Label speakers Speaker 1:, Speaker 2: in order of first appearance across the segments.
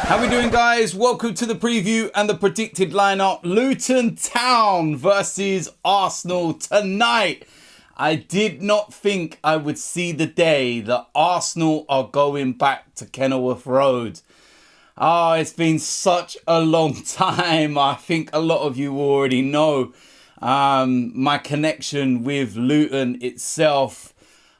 Speaker 1: How we doing, guys? Welcome to the preview and the predicted lineup. Luton Town versus Arsenal tonight. I did not think I would see the day that Arsenal are going back to Kenilworth Road. It's been such a long time. I think a lot of you already know my connection with Luton itself.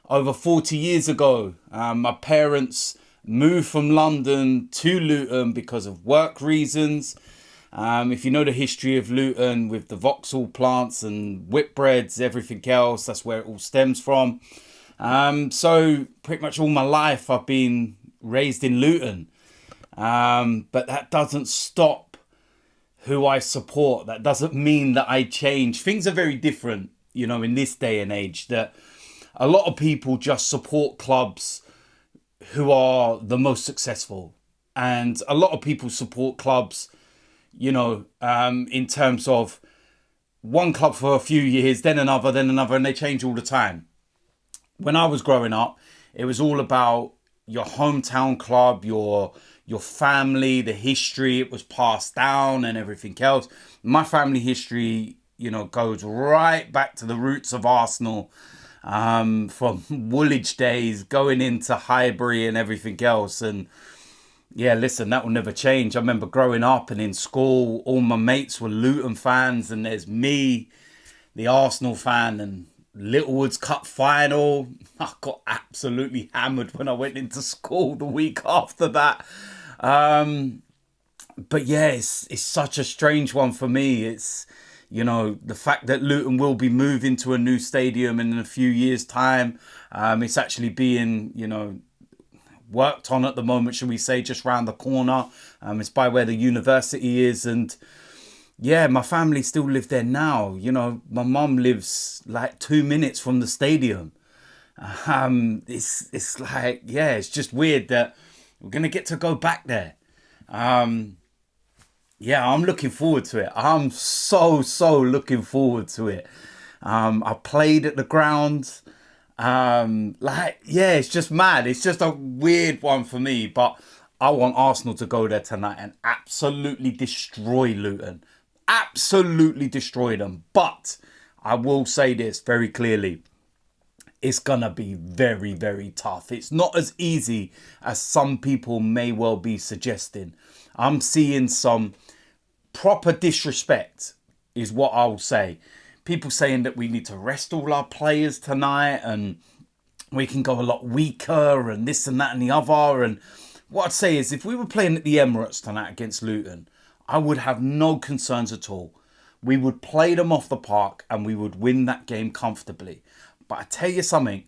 Speaker 1: Over 40 years ago, my parents moved from London to Luton because of work reasons. If you know the history of Luton with the Vauxhall plants and Whitbreads, everything else, that's where it all stems from. So pretty much all my life I've been raised in Luton. But that doesn't stop who I support. That doesn't mean that I change. Things are very different, in this day and age, that a lot of people just support clubs who are the most successful. And a lot of people support clubs, in terms of one club for a few years, then another, and they change all the time. When I was growing up, it was all about your hometown club, your family, the history, it was passed down and everything else. My family history, goes right back to the roots of Arsenal. From Woolwich days going into Highbury and everything else. And yeah, listen, that will never change. I remember growing up and in school, all my mates were Luton fans, and there's me, the Arsenal fan, and Littlewood's Cup final. I got absolutely hammered when I went into school the week after that. But yeah, it's such a strange one for me. It's, the fact that Luton will be moving to a new stadium in a few years' time. It's actually being, worked on at the moment, should we say, just round the corner. It's by where the university is. And yeah, my family still live there now. My mum lives like 2 minutes from the stadium. It's like, yeah, it's just weird that we're going to get to go back there. Yeah, I'm looking forward to it. I'm so looking forward to it. I played at the ground. It's just mad. It's just a weird one for me. But I want Arsenal to go there tonight and absolutely destroy Luton. Absolutely destroy them. But I will say this very clearly. It's going to be very, very tough. It's not as easy as some people may well be suggesting. I'm seeing some proper disrespect is what I'll say. People saying that we need to rest all our players tonight and we can go a lot weaker and this and that and the other. And what I'd say is if we were playing at the Emirates tonight against Luton, I would have no concerns at all. We would play them off the park and we would win that game comfortably. But I tell you something,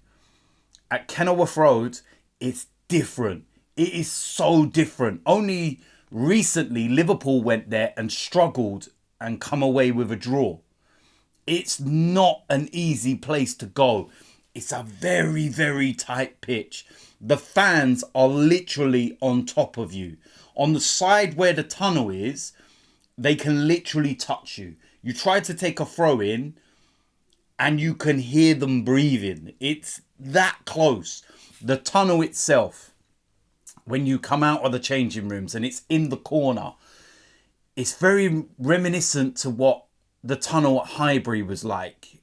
Speaker 1: at Kenilworth Road, it's different. It is so different. Only recently, Liverpool went there and struggled and come away with a draw. It's not an easy place to go. It's a very, very tight pitch. The fans are literally on top of you. On the side where the tunnel is, they can literally touch you. You try to take a throw in and you can hear them breathing. It's that close. The tunnel itself, when you come out of the changing rooms and it's in the corner, it's very reminiscent to what the tunnel at Highbury was like.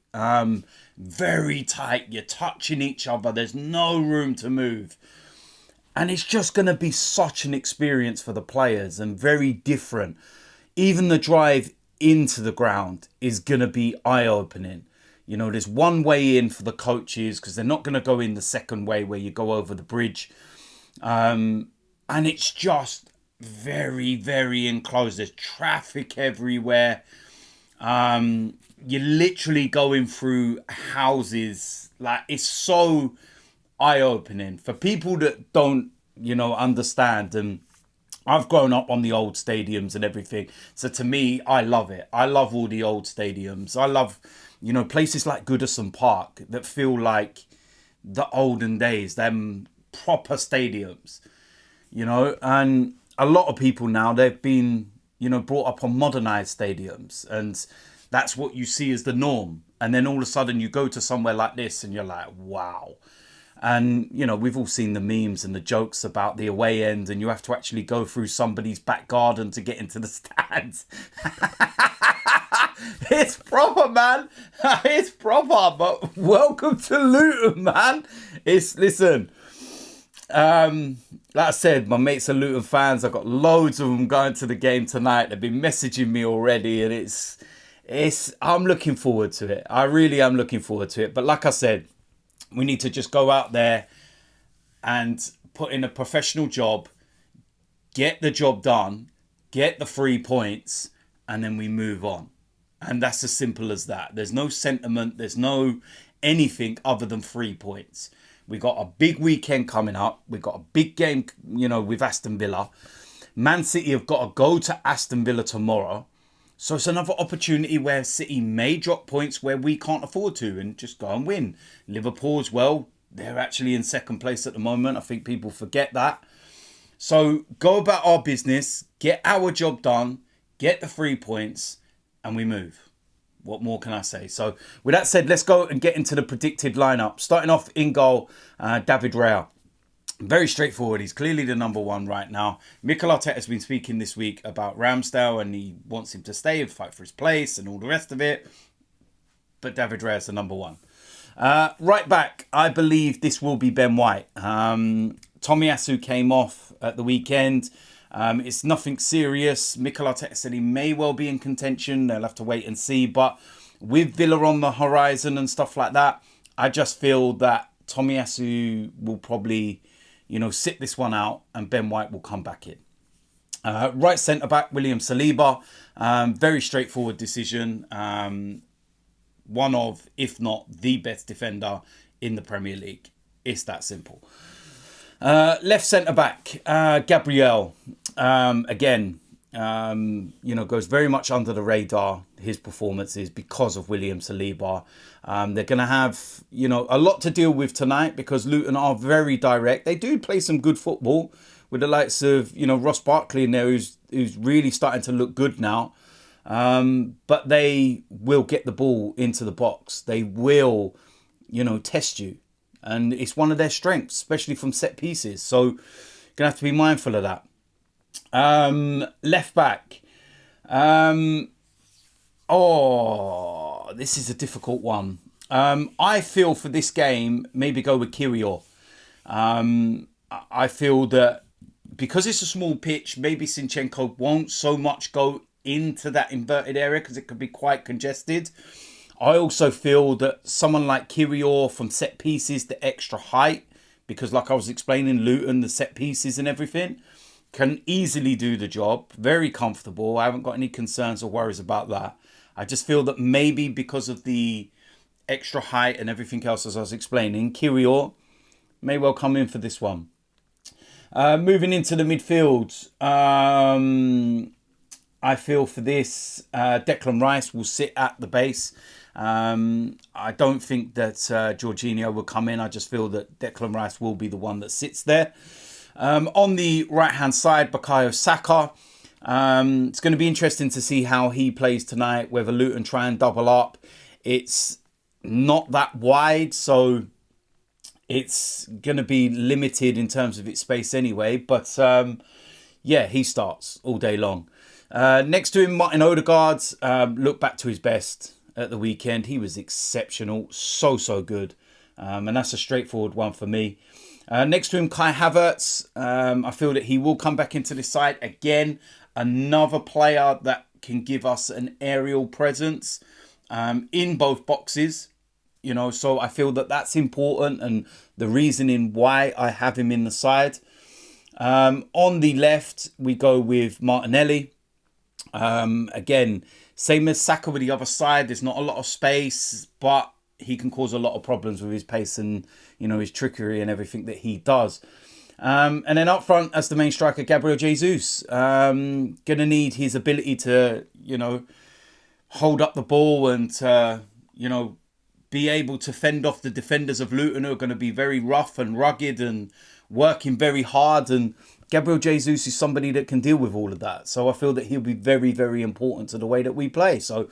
Speaker 1: Very tight. You're touching each other. There's no room to move. And it's just going to be such an experience for the players and very different. Even the drive into the ground is going to be eye-opening. There's one way in for the coaches because they're not going to go in the second way where you go over the bridge. And it's just very, very enclosed. There's traffic everywhere. You're literally going through houses. Like, it's so eye-opening for people that don't, understand. And I've grown up on the old stadiums and everything. So to me, I love it. I love all the old stadiums. I love, places like Goodison Park that feel like the olden days, them proper stadiums, and a lot of people now, they've been, brought up on modernized stadiums, and that's what you see as the norm. And then all of a sudden you go to somewhere like this and you're like, wow. And, you know, we've all seen the memes and the jokes about the away end, and you have to actually go through somebody's back garden to get into the stands. It's proper, man. It's proper. But welcome to Luton, man. Listen. Like I said, my mates are Luton fans. I've got loads of them going to the game tonight. They've been messaging me already, and I'm looking forward to it. I really am looking forward to it. But like I said, we need to just go out there and put in a professional job, get the job done, get the 3 points, and then we move on. And that's as simple as that. There's no sentiment. There's no anything other than 3 points. We got a big weekend coming up. We've got a big game, you know, with Aston Villa. Man City have got to go to Aston Villa tomorrow. So it's another opportunity where City may drop points where we can't afford to and just go and win. Liverpool as well. They're actually in second place at the moment. I think people forget that. So go about our business, get our job done, get the 3 points, and we move. What more can I say? So with that said, let's go and get into the predicted lineup. Starting off in goal, David Raya. Very straightforward. He's clearly the number one right now. Mikel Arteta has been speaking this week about Ramsdale and he wants him to stay and fight for his place and all the rest of it. But David Raya is the number one. Right back, I believe this will be Ben White. Tomiyasu came off at the weekend. It's nothing serious. Mikel Arteta said he may well be in contention. They'll have to wait and see. But with Villa on the horizon and stuff like that, I just feel that Tomiyasu will probably, you know, sit this one out and Ben White will come back in. Right centre-back, William Saliba. Very straightforward decision. One of, if not the best defender in the Premier League. It's that simple. Left centre-back, Gabriel. Again, you know, goes very much under the radar, his performances, because of William Saliba. They're going to have, you know, a lot to deal with tonight because Luton are very direct. They do play some good football with the likes of, you know, Ross Barkley in there, who's really starting to look good now. But they will get the ball into the box. They will, you know, test you. And it's one of their strengths, especially from set pieces. So you're going to have to be mindful of that. Left back. This is a difficult one. I feel for this game, maybe go with Kirill. I feel that because it's a small pitch, maybe Zinchenko won't so much go into that inverted area because it could be quite congested. I also feel that someone like Kirill from set pieces, the extra height, because like I was explaining, Luton, the set pieces and everything, can easily do the job. Very comfortable. I haven't got any concerns or worries about that. I just feel that maybe because of the extra height and everything else, as I was explaining, Kirill may well come in for this one. Moving into the midfield, I feel for this, Declan Rice will sit at the base. I don't think that Jorginho will come in. I just feel that Declan Rice will be the one that sits there. On the right-hand side, Bukayo Saka. It's going to be interesting to see how he plays tonight, whether Luton try and double up. It's not that wide, so it's going to be limited in terms of its space anyway. But yeah, he starts all day long. Next to him, Martin Odegaard. Look back to his best at the weekend. He was exceptional. So good. And that's a straightforward one for me. Next to him, Kai Havertz. I feel that he will come back into the side again. Another player that can give us an aerial presence in both boxes. You know, so I feel that that's important and the reasoning why I have him in the side. On the left, we go with Martinelli. Again, same as Saka with the other side. There's not a lot of space, but he can cause a lot of problems with his pace and, you know, his trickery and everything that he does. And then up front, as the main striker, Gabriel Jesus. Going to need his ability to, you know, hold up the ball and, you know, be able to fend off the defenders of Luton who are going to be very rough and rugged and working very hard. And Gabriel Jesus is somebody that can deal with all of that. So I feel that he'll be very, very important to the way that we play. So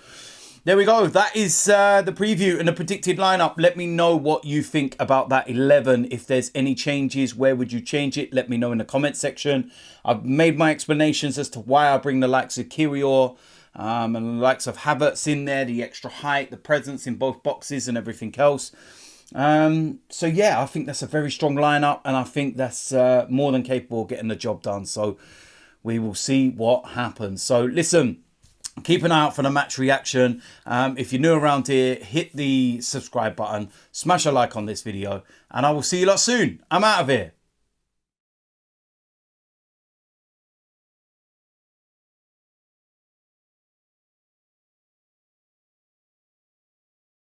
Speaker 1: there we go. That is the preview and the predicted lineup. Let me know what you think about that 11. If there's any changes, where would you change it? Let me know in the comment section. I've made my explanations as to why I bring the likes of Kirior and the likes of Havertz in there, the extra height, the presence in both boxes and everything else. So yeah, I think that's a very strong lineup, and I think that's more than capable of getting the job done. So we will see what happens. So listen, keep an eye out for the match reaction. If you're new around here, hit the subscribe button, smash a like on this video, and I will see you lot soon. I'm out of here.